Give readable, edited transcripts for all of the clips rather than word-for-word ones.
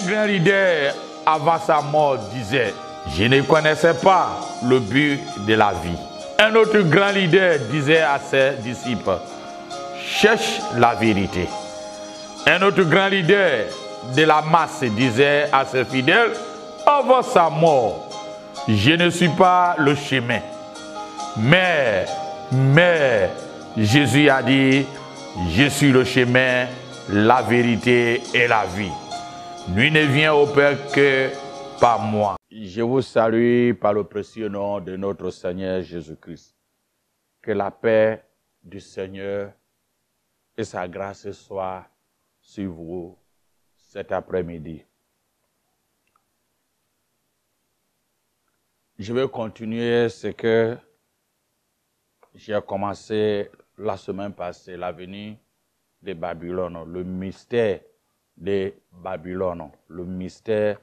grand leader, avant sa mort, disait, je ne connaissais pas le but de la vie. Un autre grand leader disait à ses disciples, cherche la vérité. Un autre grand leader de la masse disait à ses fidèles, avant sa mort, je ne suis pas le chemin. Mais Jésus a dit, je suis le chemin, la vérité et la vie. Nul ne vient au Père que par moi. Je vous salue par le précieux nom de notre Seigneur Jésus-Christ. Que la paix du Seigneur et sa grâce soient sur vous cet après-midi. Je vais continuer ce que j'ai commencé la semaine passée, la venue de Babylone, le mystère de Babylone, le mystère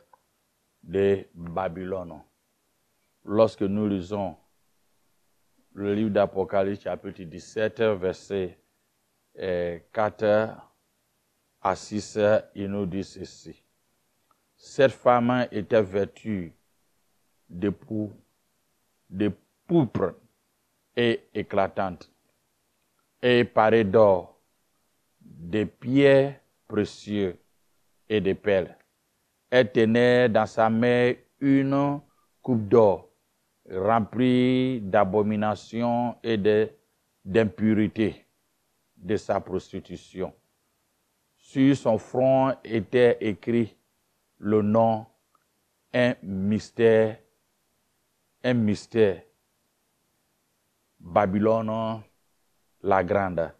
de Babylone. Lorsque nous lisons le livre d'Apocalypse, chapitre 17, versets 4 à 6, il nous dit ceci. Cette femme était vêtue de pourpre et éclatante, et parée d'or, de pierres précieuses et de perles. Elle tenait dans sa main une coupe d'or remplie d'abominations et d'impuretés de sa prostitution. Sur son front était écrit le nom, un mystère, Babylone la grande,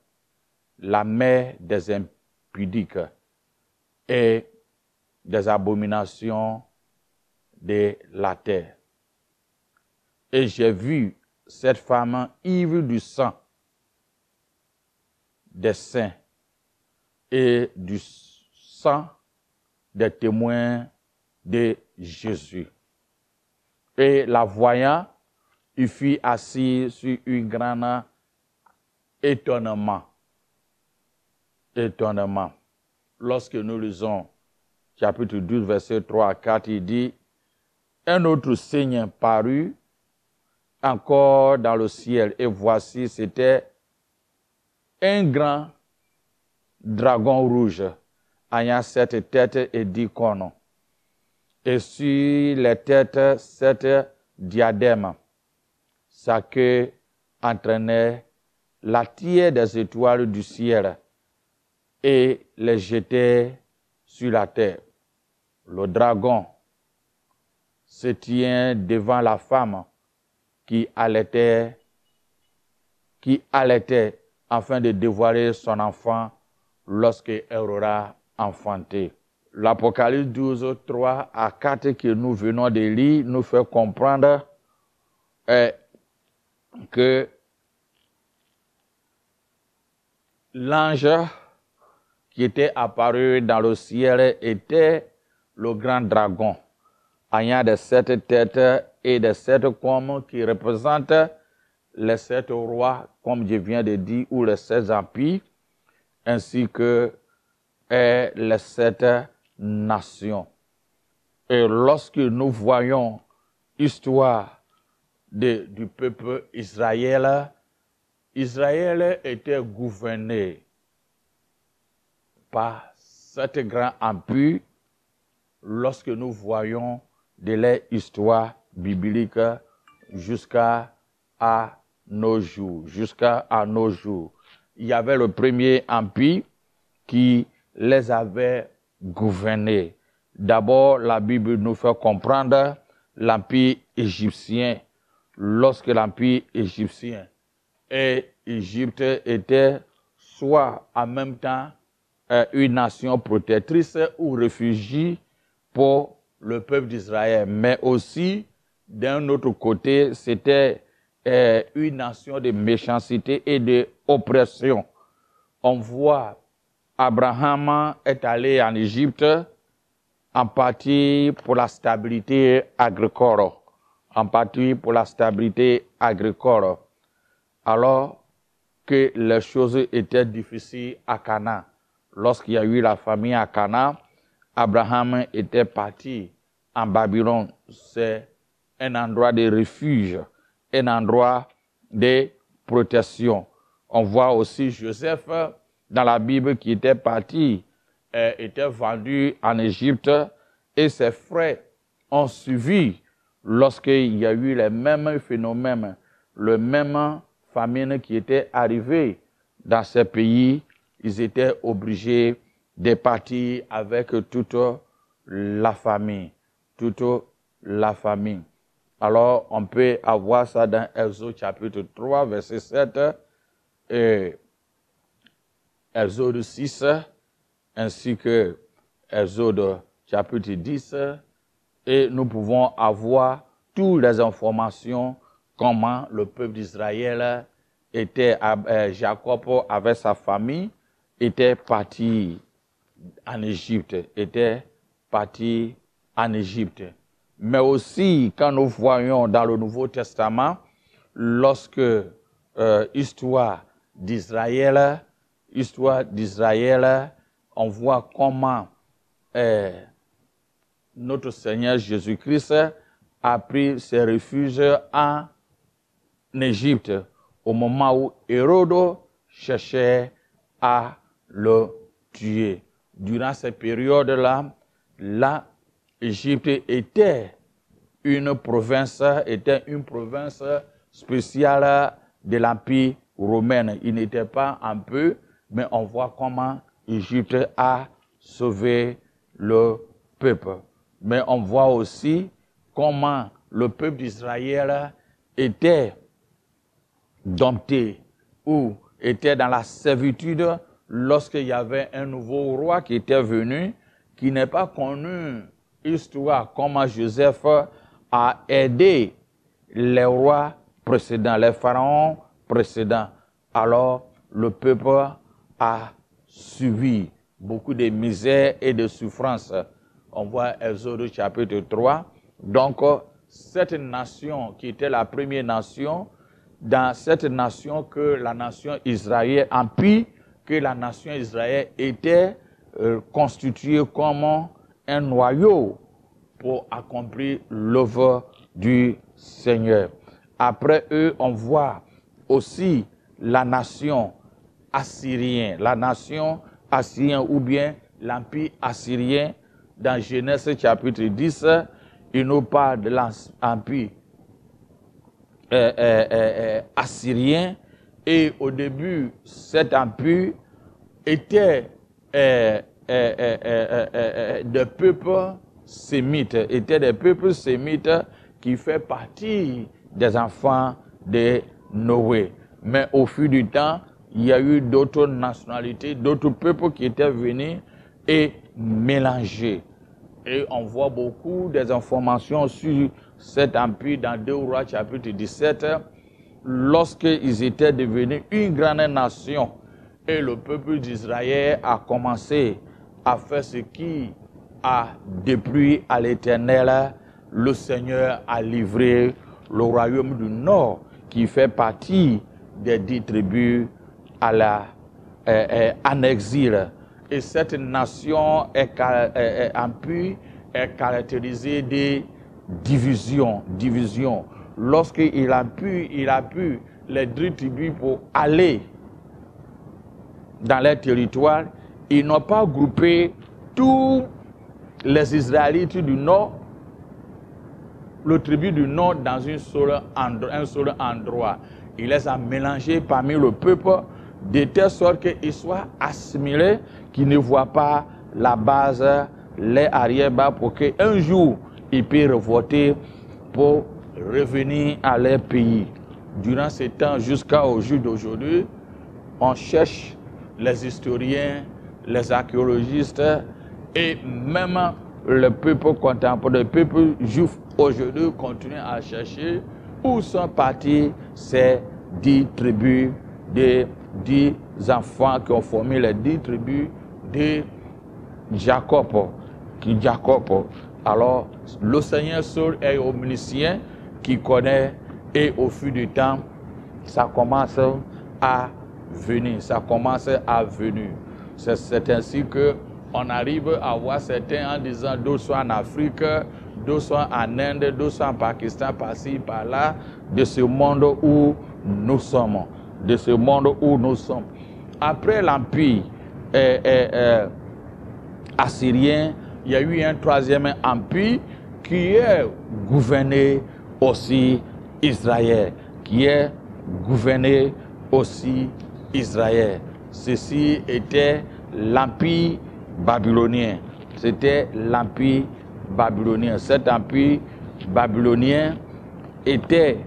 la mère des impudiques et des abominations de la terre. Et j'ai vu cette femme ivre du sang des saints et du sang des témoins de Jésus. Et la voyant, il fut assis sur un grand étonnement. Lorsque nous lisons chapitre 12, verset 3 à 4, il dit, un autre signe parut encore dans le ciel, et voici, c'était un grand dragon rouge, ayant 7 têtes et 10 cornes, et sur les têtes 7 diadèmes. Sa queue entraînait la tire des étoiles du ciel et les jetait sur la terre. Le dragon se tient devant la femme qui allaitait afin de dévoiler son enfant lorsqu'elle aura enfanté. L'Apocalypse 12, 3 à 4 que nous venons de lire nous fait comprendre que l'ange qui était apparu dans le ciel était le grand dragon, ayant des 7 têtes et des 7 cornes qui représentent les 7 rois, comme je viens de dire, ou les 7 empires, ainsi que les 7 nations. Et lorsque nous voyons l'histoire du peuple Israël, Israël était gouverné par 7 grands empires. Lorsque nous voyons de l'histoire biblique jusqu'à nos jours, il y avait le premier empire qui les avait gouvernés. D'abord, la Bible nous fait comprendre l'empire égyptien. Lorsque l'empire égyptien et Égypte étaient soit en même temps une nation protectrice ou réfugiée pour le peuple d'Israël, mais aussi d'un autre côté, c'était une nation de méchanceté et d'oppression. On voit Abraham est allé en Égypte en partie pour la stabilité agricole. Alors que les choses étaient difficiles à Canaan. Lorsqu'il y a eu la famine à Canaan, Abraham était parti en Babylone. C'est un endroit de refuge, un endroit de protection. On voit aussi Joseph dans la Bible qui était parti, était vendu en Égypte et ses frères ont suivi lorsqu'il y a eu les mêmes phénomènes, le même famine qui était arrivé dans ces pays. Ils étaient obligés de partir avec toute la famille. Toute la famille. Alors, on peut avoir ça dans Exode chapitre 3, verset 7, et Exode 6, ainsi que Exode chapitre 10, et nous pouvons avoir toutes les informations comment le peuple d'Israël était, Jacob avec sa famille, était parti en Égypte, Mais aussi, quand nous voyons dans le Nouveau Testament, lorsque histoire d'Israël, on voit comment notre Seigneur Jésus-Christ a pris ses refuges en Égypte au moment où Hérode cherchait à le tuer. Durant cette période-là, l'Égypte était une province spéciale de l'Empire romain. Il n'était pas un peu, mais on voit comment l'Égypte a sauvé le peuple. Mais on voit aussi comment le peuple d'Israël était dompté ou était dans la servitude lorsqu'il y avait un nouveau roi qui était venu, qui n'est pas connu histoire comment Joseph a aidé les rois précédents, les pharaons précédents. Alors, le peuple a subi beaucoup de misère et de souffrance. On voit Exode chapitre 3. Donc, cette nation qui était la première nation, dans cette nation que la nation Israël empire, que la nation Israël était constituée comme un noyau pour accomplir l'œuvre du Seigneur. Après eux, on voit aussi la nation assyrienne, ou bien l'empire assyrien. Dans Genèse chapitre 10, il nous parle de l'empire assyrien. Et au début, cet empire était des peuples sémites, qui fait partie des enfants de Noé. Mais au fil du temps, il y a eu d'autres nationalités, d'autres peuples qui étaient venus et mélangés. Et on voit beaucoup des informations sur cet empire dans 2 Rois chapitre 17, lorsqu'ils étaient devenus une grande nation. Et le peuple d'Israël a commencé à faire ce qui a déplu à l'Éternel. Le Seigneur a livré le royaume du Nord, qui fait partie des 10 tribus en exil. Et cette nation est caractérisée de divisions. Lorsqu'il a pu les 10 tribus pour aller dans leur territoire, ils n'ont pas groupé tous les Israélites du Nord, le tribu du Nord, dans un seul endroit. Il les a mélangés parmi le peuple, de telle sorte qu'ils soient assimilés, qu'ils ne voient pas la base, les arrière-bas, pour qu'un jour, ils puissent revoter pour revenir à leur pays. Durant ce temps, jusqu'au jour d'aujourd'hui, on cherche, les historiens, les archéologistes et même le peuple contemporain, le peuple juif aujourd'hui continue à chercher où sont partis ces 10 tribus, des 10 enfants qui ont formé les 10 tribus de Jacob. Alors, le Seigneur seul est omniscient, qui connaît, et au fil du temps, ça commence à venir. C'est ainsi que On arrive à voir certains en disant d'autres sont en Afrique, d'autres sont en Inde, d'autres sont en Pakistan, par-ci, par-là, de ce monde où nous sommes. De ce monde où nous sommes. Après l'empire assyrien, il y a eu un troisième empire qui est gouverné aussi Israël, qui est gouverné aussi Israël. Ceci était l'empire babylonien. C'était l'empire babylonien. Cet empire babylonien était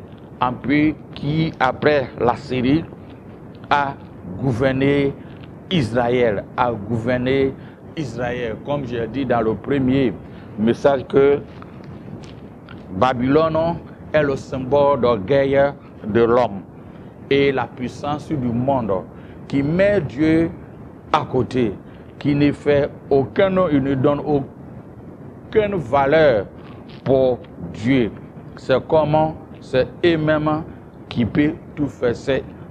un empire qui, après la Syrie, a gouverné Israël, Comme j'ai dit dans le premier message que Babylone est le symbole d'orgueil de l'homme et la puissance du monde qui met Dieu à côté, qui ne fait il ne donne aucune valeur pour Dieu. C'est comment c'est eux-mêmes qui peut tout faire.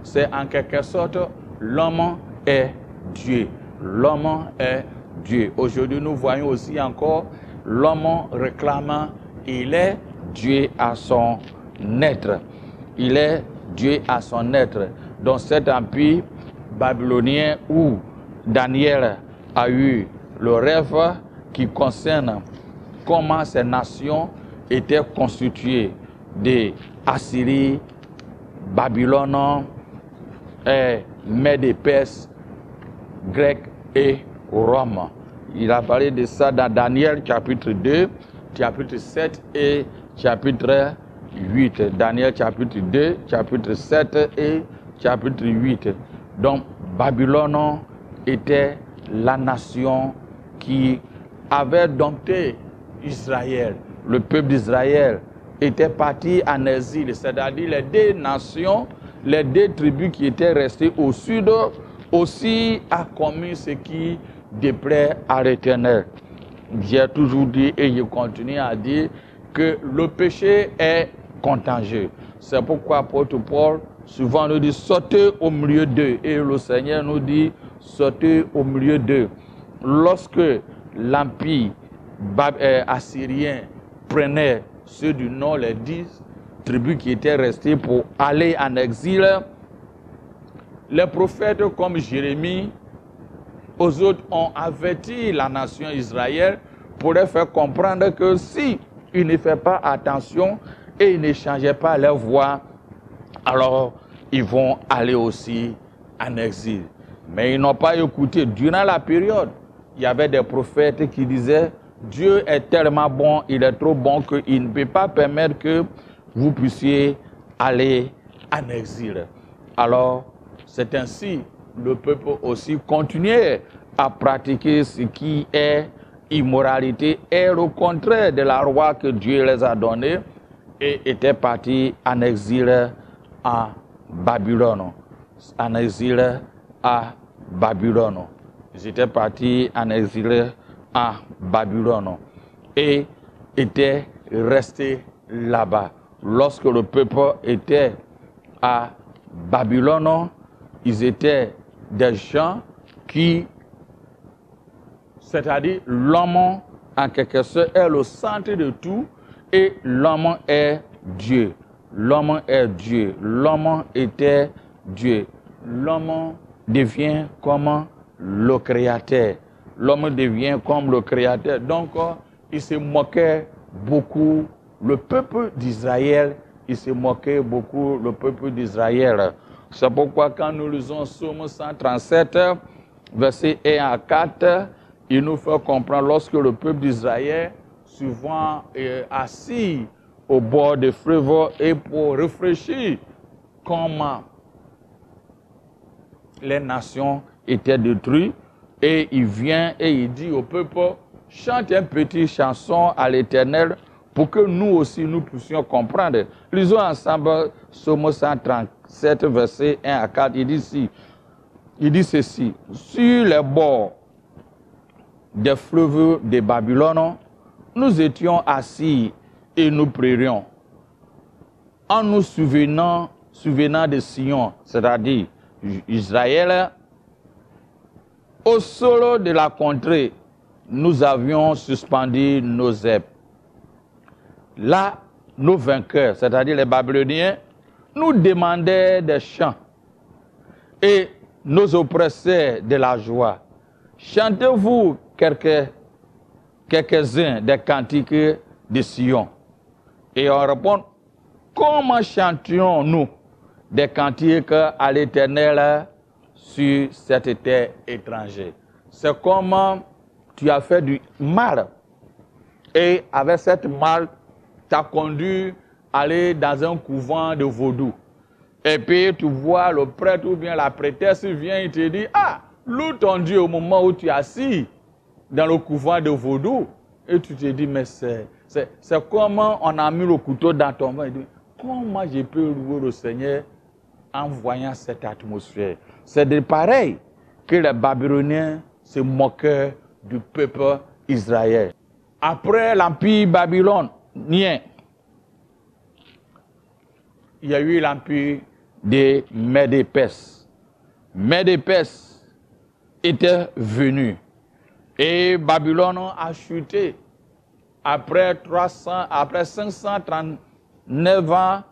C'est en quelque sorte l'homme est Dieu. L'homme est Dieu. Aujourd'hui, nous voyons aussi encore l'homme réclamant, il est Dieu à son être. Il est Dieu à son être. Dans cet empire babylonien où Daniel a eu le rêve qui concerne comment ces nations étaient constituées de Assyrie, Babylone, Mède, Perse, Grec et Rome. Il a parlé de ça dans Daniel chapitre 2, chapitre 7 et chapitre 8. Daniel chapitre 2, chapitre 7 et chapitre 8. Donc Babylone était la nation qui avait dompté Israël. Le peuple d'Israël était parti en exil, c'est-à-dire les deux nations, les deux tribus qui étaient restées au sud, aussi a commis ce qui déplaît à l'Éternel. J'ai toujours dit et je continue à dire que le péché est contagieux. C'est pourquoi l'apôtre Paul souvent nous dit sortez au milieu d'eux. Et le Seigneur nous dit sortez au milieu d'eux. Lorsque l'empire assyrien prenait ceux du nord, les 10 tribus qui étaient restées pour aller en exil, les prophètes comme Jérémie, aux autres ont averti la nation Israël pour leur faire comprendre que si ils ne font pas attention et ils ne changeaient pas leur voie, alors ils vont aller aussi en exil. Mais ils n'ont pas écouté. Durant la période, il y avait des prophètes qui disaient Dieu est tellement bon, il est trop bon qu'il ne peut pas permettre que vous puissiez aller en exil. Alors, c'est ainsi le peuple aussi continuait à pratiquer ce qui est immoralité et le contraire de la loi que Dieu les a donnée et était parti en exil à Babylone. En exil à Babylone. Ils étaient partis en exil à Babylone et étaient restés là-bas. Lorsque le peuple était à Babylone, ils étaient des gens qui, c'est-à-dire l'homme en quelque sorte est le centre de tout et l'homme est Dieu. L'homme est Dieu. L'homme était Dieu. L'homme devient comme le Créateur. L'homme devient comme le Créateur. Donc, il se moquait beaucoup. Le peuple d'Israël, il se moquait beaucoup, le peuple d'Israël. C'est pourquoi quand nous lisons Psaume 137, versets 1 à 4, il nous fait comprendre lorsque le peuple d'Israël, souvent assis au bord des fleuves et pour réfléchir comment les nations étaient détruites, et il vient et il dit au peuple, chante une petite chanson à l'Éternel pour que nous aussi nous puissions comprendre. Lisons ensemble Psaume 137, versets 1 à 4. Il dit ceci, sur les bords des fleuves de Babylone, nous étions assis et nous prions, en nous souvenant de Sion, c'est-à-dire Israël, au sol de la contrée, nous avions suspendu nos épées. Là, nos vainqueurs, c'est-à-dire les Babyloniens, nous demandaient des chants et nos oppresseurs de la joie. Chantez-vous quelques-uns des cantiques de Sion. Et on répond, comment chantions-nous des cantiques à l'Éternel sur cette terre étrangère? C'est comment tu as fait du mal. Et avec cette mal, tu as conduit à aller dans un couvent de vaudou. Et puis tu vois le prêtre ou bien la prêtresse vient et te dit, ah, loue ton Dieu au moment où tu es assis dans le couvent de vaudou. Et tu te dis, mais c'est comment on a mis le couteau dans ton ventre. Comment je peux louer le Seigneur en voyant cette atmosphère? C'est de pareil que les Babyloniens se moquaient du peuple Israël. Après l'empire babylonien, il y a eu l'empire des Mèdes et Perses. Mèdes et Perses étaient venus et Babylone a chuté après 539 ans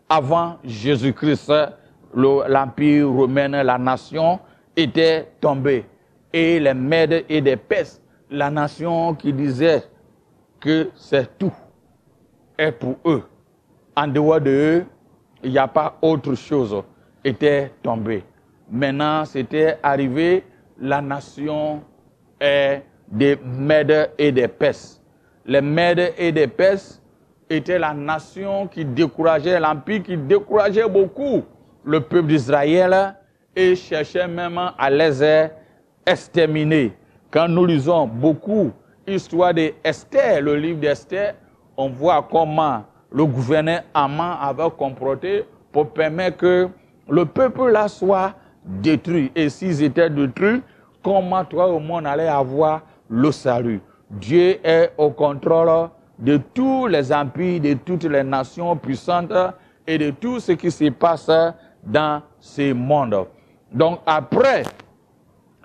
avant Jésus-Christ. L'empire romain, la nation était tombée. Et les Mèdes et les Perses, la nation qui disait que c'est tout, est pour eux. En dehors de eux, il n'y a pas autre chose, était tombée. Maintenant, c'était arrivé la nation des Mèdes et des Perses. Les Mèdes et des Perses étaient la nation qui décourageait, l'empire qui décourageait beaucoup le peuple d'Israël et cherchait même à les exterminer. Quand nous lisons beaucoup l'histoire d'Esther, le livre d'Esther, on voit comment le gouverneur Haman avait comploté pour permettre que le peuple là soit détruit. Et s'ils étaient détruits, comment toi au monde allait avoir le salut? Dieu est au contrôle de tous les empires, de toutes les nations puissantes et de tout ce qui se passe dans ce monde. Donc après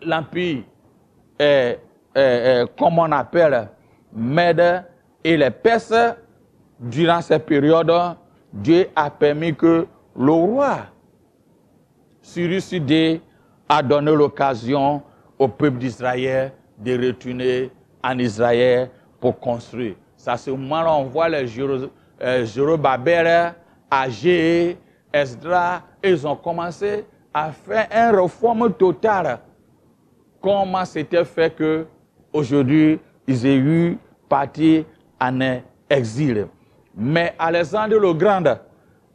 l'empire, comme on appelle, Mèdes et les Perses, durant cette période, Dieu a permis que le roi Cyrus II a donné l'occasion au peuple d'Israël de retourner en Israël pour construire. C'est à ce moment-là on voit les Zorobabel, Agé, Esdras, ils ont commencé à faire une réforme totale. Comment c'était fait que aujourd'hui ils aient eu parti en exil. Mais Alexandre le Grand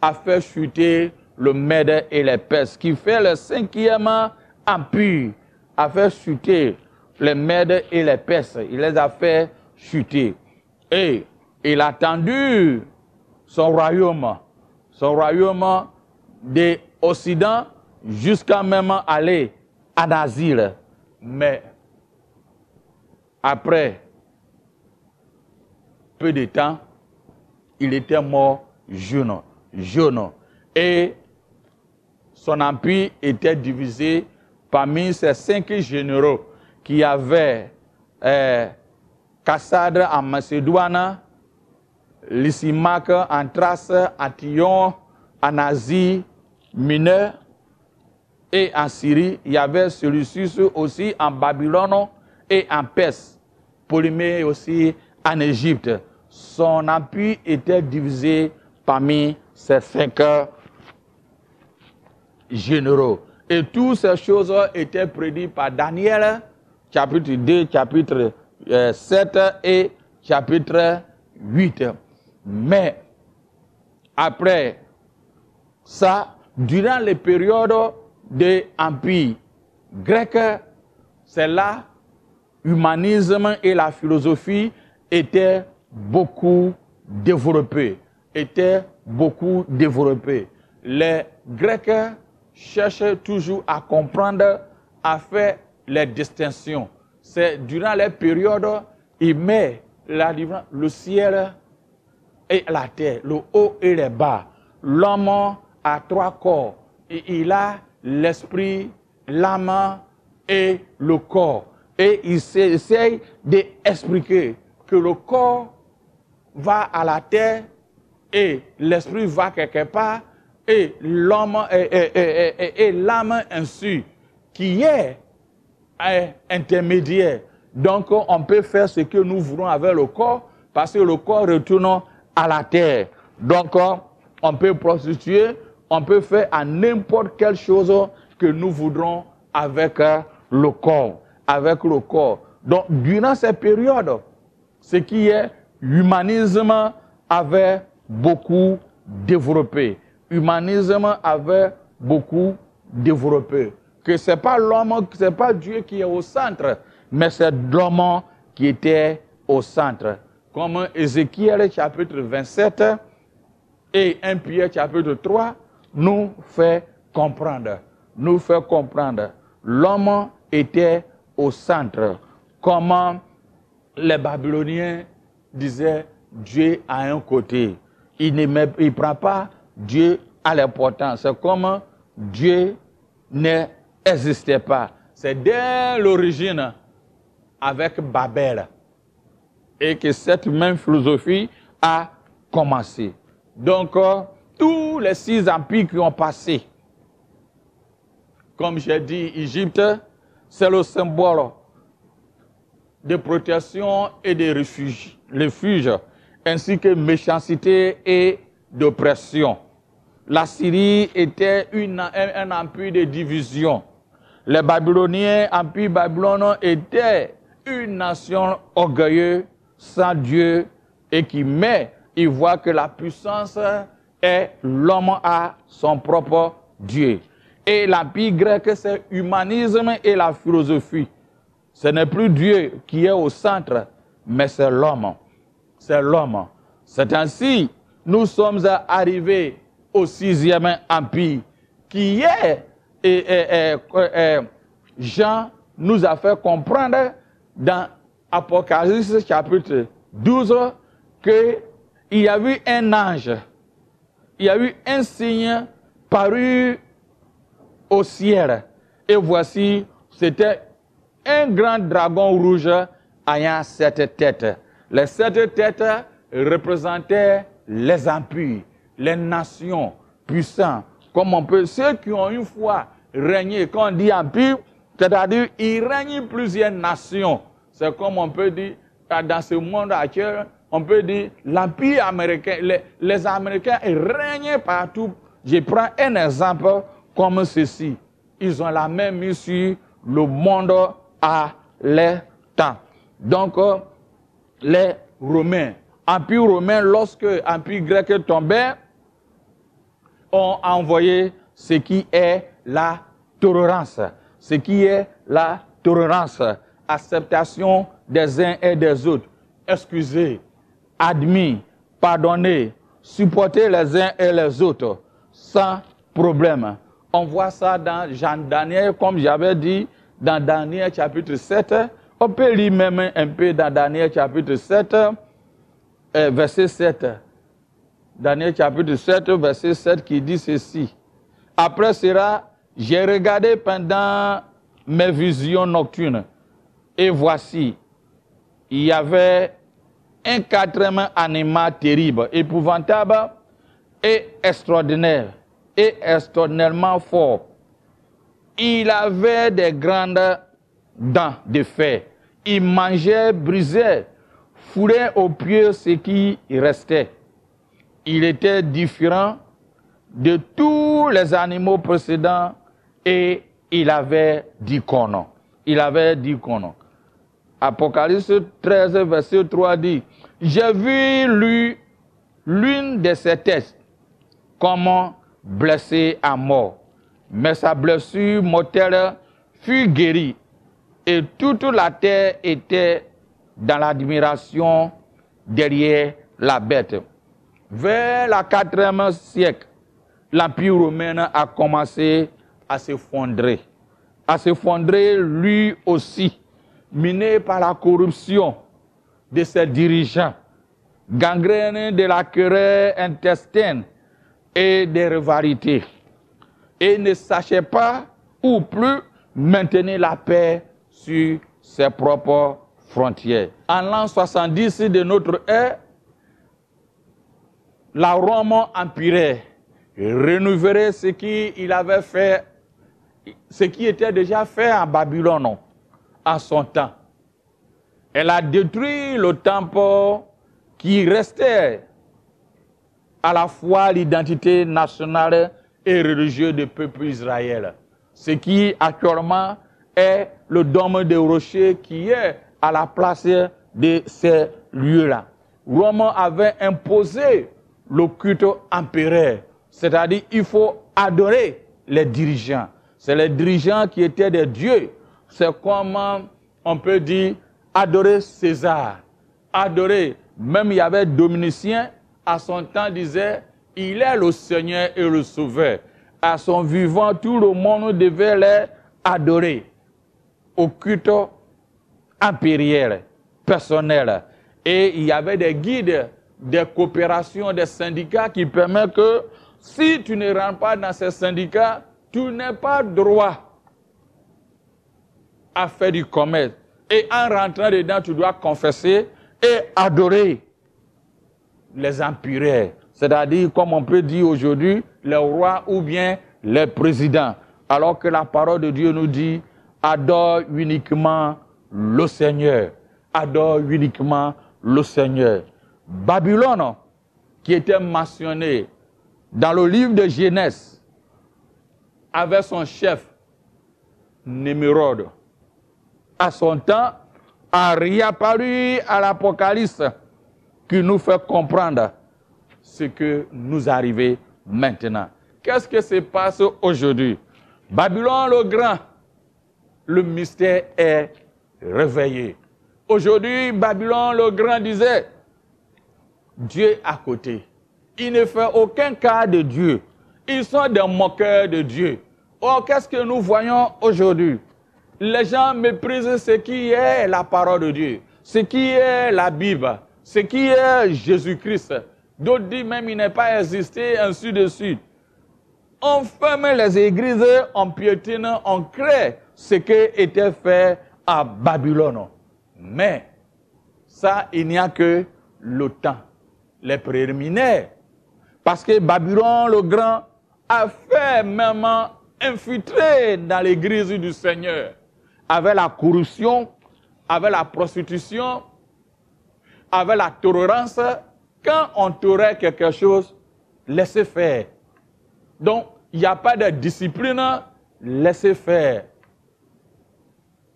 a fait chuter le Mède et les Perses, qui fait le 5e empire, a fait chuter les Mèdes et les Perses. Il les a fait chuter. Et il a tendu son royaume de l'Occident jusqu'à même aller en Asie. Mais après peu de temps, il était mort jeune. Et son empire était divisé parmi ces 5 généraux qui avaient Cassandre en Macédoine, Lysimaque en Thrace, Antillon en Asie mineure et en Syrie. Il y avait Séleucus aussi en Babylone et en Perse. Polymée aussi en Égypte. Son empire était divisé parmi ces 5 généraux. Et toutes ces choses étaient prédites par Daniel, chapitre 2, chapitre 7 et chapitre 8. Mais après ça, durant les périodes de l'empire grec, c'est là l'humanisme et la philosophie étaient beaucoup développés. Les Grecs cherchent toujours à comprendre, à faire les distinctions. C'est durant les périodes, ils mettent le ciel et la terre, le haut et le bas. L'homme a 3 corps. Et il a l'esprit, l'âme et le corps. Et il essaye d'expliquer que le corps va à la terre et l'esprit va quelque part et l'homme et l'âme ainsi, qui est intermédiaire. Donc on peut faire ce que nous voulons avec le corps parce que le corps retourne à la terre. Donc on peut prostituer, on peut faire à n'importe quelle chose que nous voudrons avec le corps. Avec le corps. Donc durant cette période, ce qui est humanisme avait beaucoup développé. Humanisme avait beaucoup développé. Que ce n'est pas l'homme, ce n'est pas Dieu qui est au centre, mais c'est l'homme qui était au centre. Comme Ézéchiel chapitre 27 et 1 Pierre chapitre 3 nous fait comprendre. Nous fait comprendre. L'homme était au centre. Comment les Babyloniens disaient Dieu à un côté. Il ne prend pas Dieu à l'importance. C'est comme Dieu n'existait pas. C'est dès l'origine avec Babel et que cette même philosophie a commencé. Donc, tous les 6 empires qui ont passé, comme j'ai dit, Égypte, c'est le symbole de protection et de refuge, ainsi que méchanceté et d'oppression. La Syrie était un empire de division. Les Babyloniens, empire Babylone, était une nation orgueilleuse, sans Dieu, et qui il voit que la puissance est l'homme à son propre Dieu. Et l'empire grec, c'est l'humanisme et la philosophie. Ce n'est plus Dieu qui est au centre, mais c'est l'homme. C'est l'homme. C'est ainsi, nous sommes arrivés au 6e empire, qui Jean nous a fait comprendre dans Apocalypse chapitre 12 qu'il y a eu un ange, il y a eu un signe paru au ciel. Et voici, c'était un grand dragon rouge ayant 7 têtes. Les 7 têtes représentaient les empires, les nations puissantes. Comme on peut, ceux qui ont une fois régné, quand on dit empire, c'est-à-dire ils règnent plusieurs nations. C'est comme on peut dire, dans ce monde actuel, on peut dire l'empire américain, les Américains règnent partout. Je prends un exemple comme ceci. Ils ont la main mise sur le monde à leur temps. Donc, les Romains, empire romain, lorsque l'empire grec tombait, ont envoyé ce qui est la tolérance. Ce qui est la tolérance, acceptation des uns et des autres, excuser, admis, pardonner, supporter les uns et les autres, sans problème. On voit ça dans Jean Daniel, comme j'avais dit, dans Daniel chapitre 7. On peut lire même un peu dans Daniel chapitre 7, verset 7. Daniel chapitre 7, verset 7 qui dit ceci. Après cela, j'ai regardé pendant mes visions nocturnes. Et voici, il y avait un 4e animal terrible, épouvantable et extraordinaire, et extraordinairement fort. Il avait des grandes dents de fer. Il mangeait, brisait, foulait aux pieds ce qui restait. Il était différent de tous les animaux précédents et il avait 10 cornes. Il avait 10 cornes. Apocalypse 13, verset 3 dit, « J'ai vu l'une de ses têtes comme blessée à mort, mais sa blessure mortelle fut guérie et toute la terre était dans l'admiration derrière la bête. » Vers le 4e siècle, l'Empire romain a commencé à s'effondrer. À s'effondrer lui aussi, miné par la corruption de ses dirigeants, gangrène de la querelle intestine et des rivalités. Et ne sachait pas ou plus maintenir la paix sur ses propres frontières. En l'an 70 de notre ère, la Rome empirait, renouvelait ce qu'il avait fait, ce qui était déjà fait en Babylone en son temps. Elle a détruit le temple qui restait à la fois l'identité nationale et religieuse du peuple Israël. Ce qui actuellement est le dôme des rochers qui est à la place de ces lieux-là. Rome avait imposé le culte impérial, c'est-à-dire il faut adorer les dirigeants. C'est les dirigeants qui étaient des dieux. C'est comme on peut dire adorer César, adorer. Même il y avait Dominicien, à son temps disait, il est le Seigneur et le Sauveur. À son vivant, tout le monde devait les adorer au culte impérial, personnel. Et il y avait des guides, des coopérations, des syndicats qui permettent que si tu ne rentres pas dans ces syndicats, tu n'as pas droit à faire du commerce. Et en rentrant dedans, tu dois confesser et adorer les empires. C'est-à-dire, comme on peut dire aujourd'hui, les rois ou bien les présidents. Alors que la parole de Dieu nous dit, adore uniquement le Seigneur. Adore uniquement le Seigneur. Babylone, qui était mentionné dans le livre de Genèse, avait son chef, Némérode. À son temps, a réapparu à l'Apocalypse, qui nous fait comprendre ce que nous arrivons maintenant. Qu'est-ce qui se passe aujourd'hui? Babylone le Grand, le mystère est réveillé. Aujourd'hui, Babylone le Grand disait, Dieu à côté. Il ne fait aucun cas de Dieu. Ils sont des moqueurs de Dieu. Or, qu'est-ce que nous voyons aujourd'hui? Les gens méprisent ce qui est la parole de Dieu, ce qui est la Bible, ce qui est Jésus-Christ. D'autres disent même il n'est pas existé, ainsi de suite. On ferme les églises, on piétine, on crée ce qui était fait à Babylone. Mais ça, il n'y a que le temps, les préliminaires. Parce que Babylone le Grand a fait même infiltrer dans l'église du Seigneur avec la corruption, avec la prostitution, avec la tolérance. Quand on tolère quelque chose, laissez faire. Donc, il n'y a pas de discipline, laissez faire.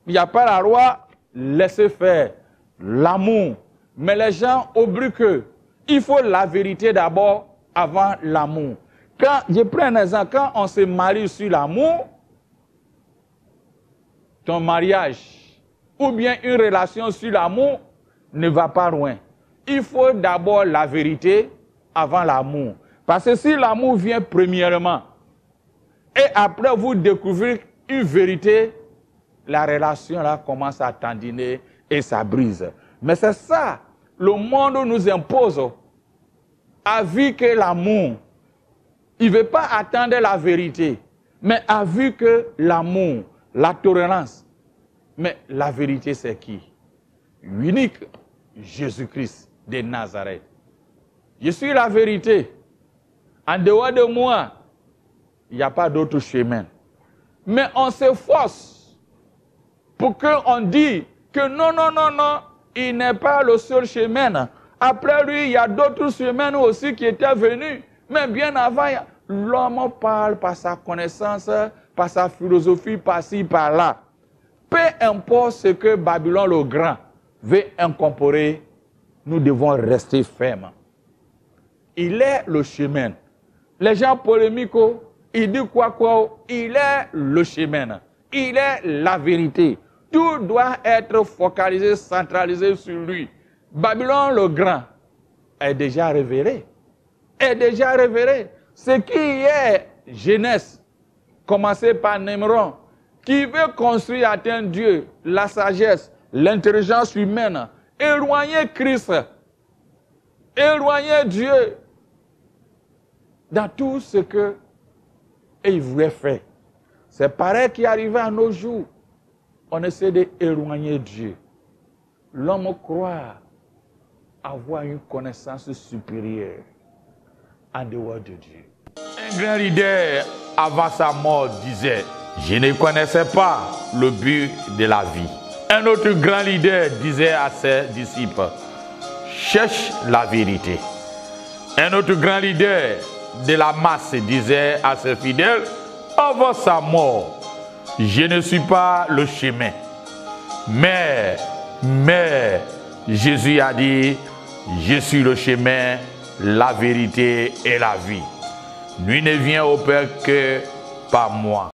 Il n'y a pas la loi, laissez faire. L'amour. Mais les gens oublient que il faut la vérité d'abord avant l'amour. Quand, je prends un exemple, quand on se marie sur l'amour, ton mariage ou bien une relation sur l'amour ne va pas loin. Il faut d'abord la vérité avant l'amour. Parce que si l'amour vient premièrement et après vous découvrez une vérité, la relation là commence à tendiner et ça brise. Mais c'est ça, le monde nous impose à vu que l'amour, il ne veut pas attendre la vérité, mais a vu que l'amour, la tolérance, mais la vérité c'est qui? Unique, Jésus-Christ de Nazareth. Je suis la vérité. En dehors de moi, il n'y a pas d'autre chemin. Mais on s'efforce pour qu'on dise que non, non, non, non, il n'est pas le seul chemin. Après lui, il y a d'autres chemins aussi qui étaient venus. Mais bien avant, l'homme parle par sa connaissance, par sa philosophie, par-ci, par-là. Peu importe ce que Babylone le Grand veut incorporer, nous devons rester fermes. Il est le chemin. Les gens polémiques, ils disent quoi? Il est le chemin. Il est la vérité. Tout doit être focalisé, centralisé sur lui. Babylone le Grand est déjà révélé. Est déjà révélé. Ce qui est Genèse, commencé par Némron, qui veut construire, atteindre Dieu, la sagesse, l'intelligence humaine, éloigner Christ, éloigner Dieu dans tout ce qu'il voulait faire. C'est pareil qui arrivait à nos jours. on essaie d'éloigner Dieu. L'homme croit avoir une connaissance supérieure en dehors de Dieu. Un grand leader, avant sa mort, disait, je ne connaissais pas le but de la vie. Un autre grand leader disait à ses disciples, cherche la vérité. Un autre grand leader de la masse disait à ses fidèles, avant sa mort, je ne suis pas le chemin. Mais Jésus a dit, je suis le chemin, la vérité et la vie. Nul ne vient au Père que par moi.